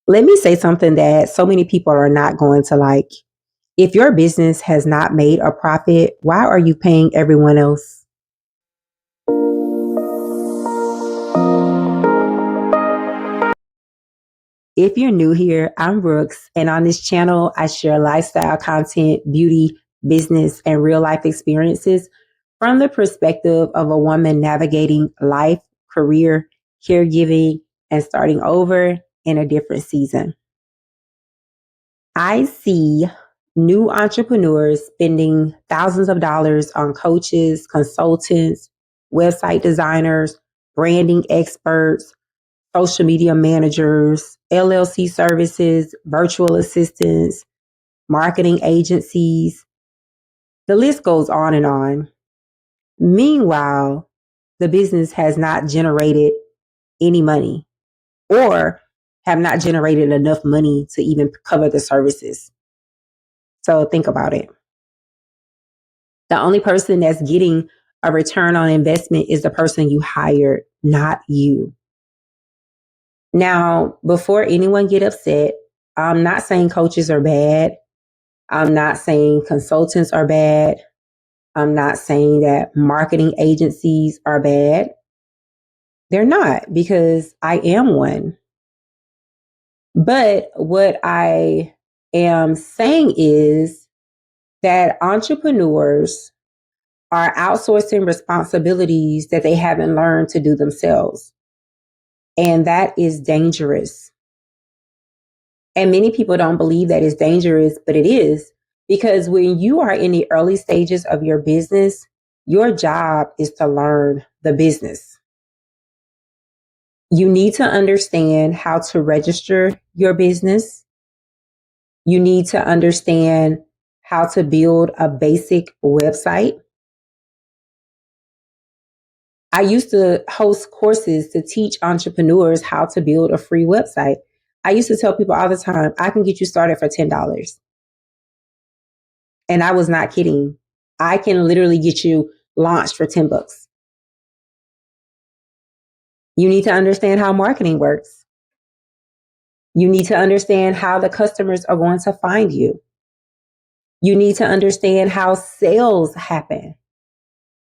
Let me say something that so many people are not going to like. If your business has not made a profit, why are you paying everyone else? If you're new here, I'm Brooks, and on this channel, I share lifestyle content, beauty, business, and real life experiences from the perspective of a woman navigating life, career, caregiving, and starting over in a different season. I see new entrepreneurs spending thousands of dollars on coaches, consultants, website designers, branding experts, social media managers, LLC services, virtual assistants, marketing agencies. The list goes on and on. Meanwhile, the business has not generated any money or have not generated enough money to even cover the services. So think about it. The only person that's getting a return on investment is the person you hired, not you. Now, before anyone get upset, I'm not saying coaches are bad. I'm not saying consultants are bad. I'm not saying that marketing agencies are bad. They're not, because I am one. But what I am saying is that entrepreneurs are outsourcing responsibilities that they haven't learned to do themselves. And that is dangerous. And many people don't believe that it's dangerous, but it is, because when you are in the early stages of your business, your job is to learn the business. You need to understand how to register your business. You need to understand how to build a basic website. I used to host courses to teach entrepreneurs how to build a free website. I used to tell people all the time, I can get you started for $10. And I was not kidding. I can literally get you launched for $10. You need to understand how marketing works. You need to understand how the customers are going to find you. You need to understand how sales happen.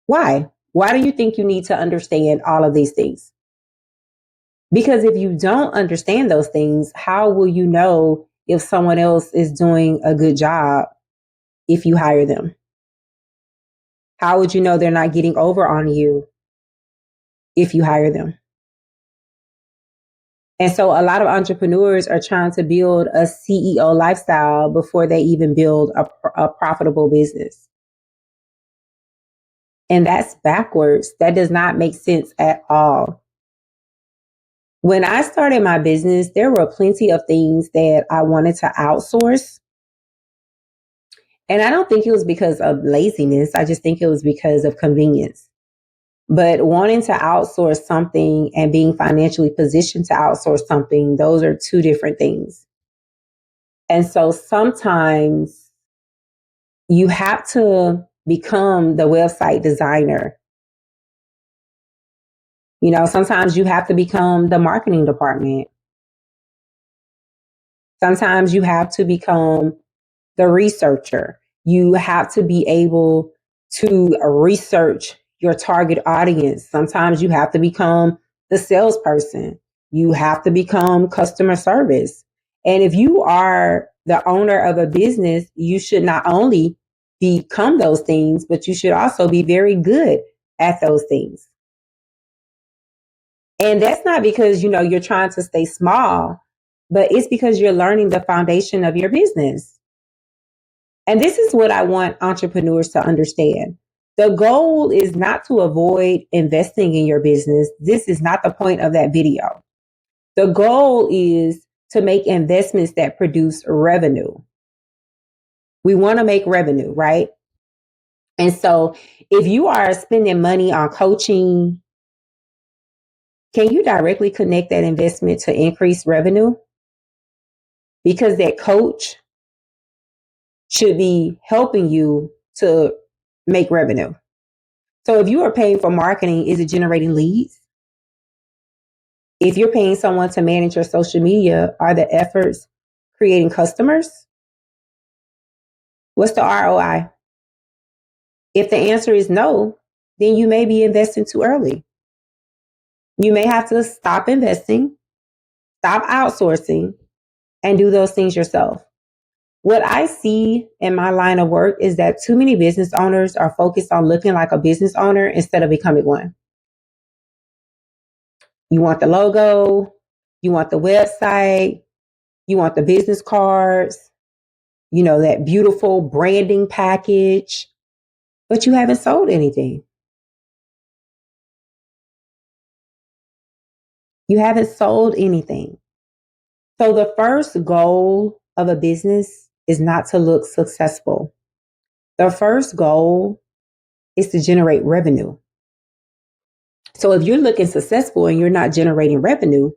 Why? Why do you think you need to understand all of these things? Because if you don't understand those things, how will you know if someone else is doing a good job if you hire them? How would you know they're not getting over on you if you hire them? And so a lot of entrepreneurs are trying to build a CEO lifestyle before they even build a profitable business. And that's backwards. That does not make sense at all. When I started my business, there were plenty of things that I wanted to outsource. And I don't think it was because of laziness. I just think it was because of convenience. But wanting to outsource something and being financially positioned to outsource something, those are two different things. And so sometimes you have to become the website designer. You know, sometimes you have to become the marketing department. Sometimes you have to become the researcher. You have to be able to research your target audience. Sometimes you have to become the salesperson. You have to become customer service. And if you are the owner of a business, you should not only become those things, but you should also be very good at those things. And that's not because, you're trying to stay small, but it's because you're learning the foundation of your business. And this is what I want entrepreneurs to understand. The goal is not to avoid investing in your business. This is not the point of that video. The goal is to make investments that produce revenue. We want to make revenue, right? And so if you are spending money on coaching, can you directly connect that investment to increase revenue? Because that coach should be helping you to make revenue. So if you are paying for marketing, is it generating leads? If you're paying someone to manage your social media, are the efforts creating customers? What's the ROI? If the answer is no, then you may be investing too early. You may have to stop investing, stop outsourcing, and do those things yourself. What I see in my line of work is that too many business owners are focused on looking like a business owner instead of becoming one. You want the logo, you want the website, you want the business cards, that beautiful branding package, but you haven't sold anything. You haven't sold anything. So the first goal of a business is not to look successful. The first goal is to generate revenue. So if you're looking successful and you're not generating revenue,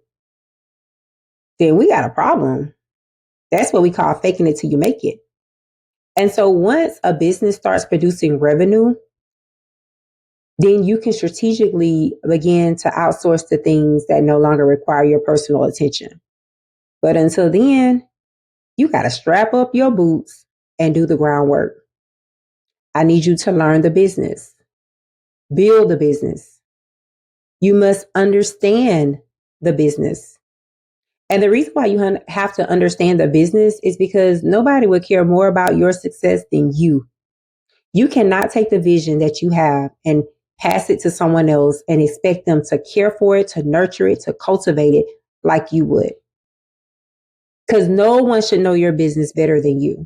then we got a problem. That's what we call faking it till you make it. And so once a business starts producing revenue, then you can strategically begin to outsource the things that no longer require your personal attention. But until then, you got to strap up your boots and do the groundwork. I need you to learn the business, build the business. You must understand the business. And the reason why you have to understand the business is because nobody would care more about your success than you. You cannot take the vision that you have and pass it to someone else and expect them to care for it, to nurture it, to cultivate it like you would. Because no one should know your business better than you.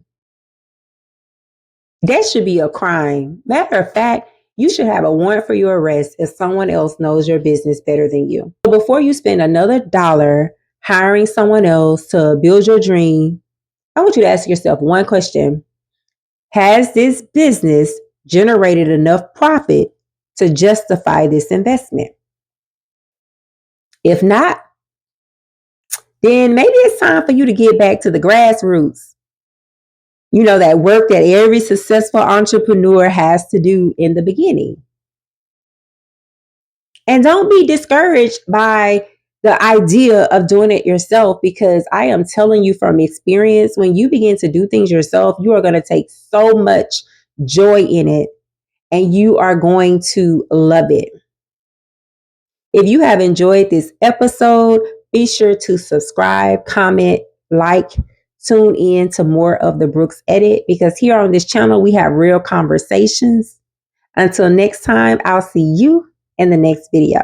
That should be a crime. Matter of fact, you should have a warrant for your arrest if someone else knows your business better than you. So before you spend another dollar hiring someone else to build your dream, I want you to ask yourself one question. Has this business generated enough profit to justify this investment? If not, then maybe it's time for you to get back to the grassroots. That work that every successful entrepreneur has to do in the beginning. And don't be discouraged by the idea of doing it yourself, because I am telling you from experience, when you begin to do things yourself, you are going to take so much joy in it and you are going to love it. If you have enjoyed this episode, be sure to subscribe, comment, like, tune in to more of the Brooks Edit, because here on this channel, we have real conversations. Until next time, I'll see you in the next video.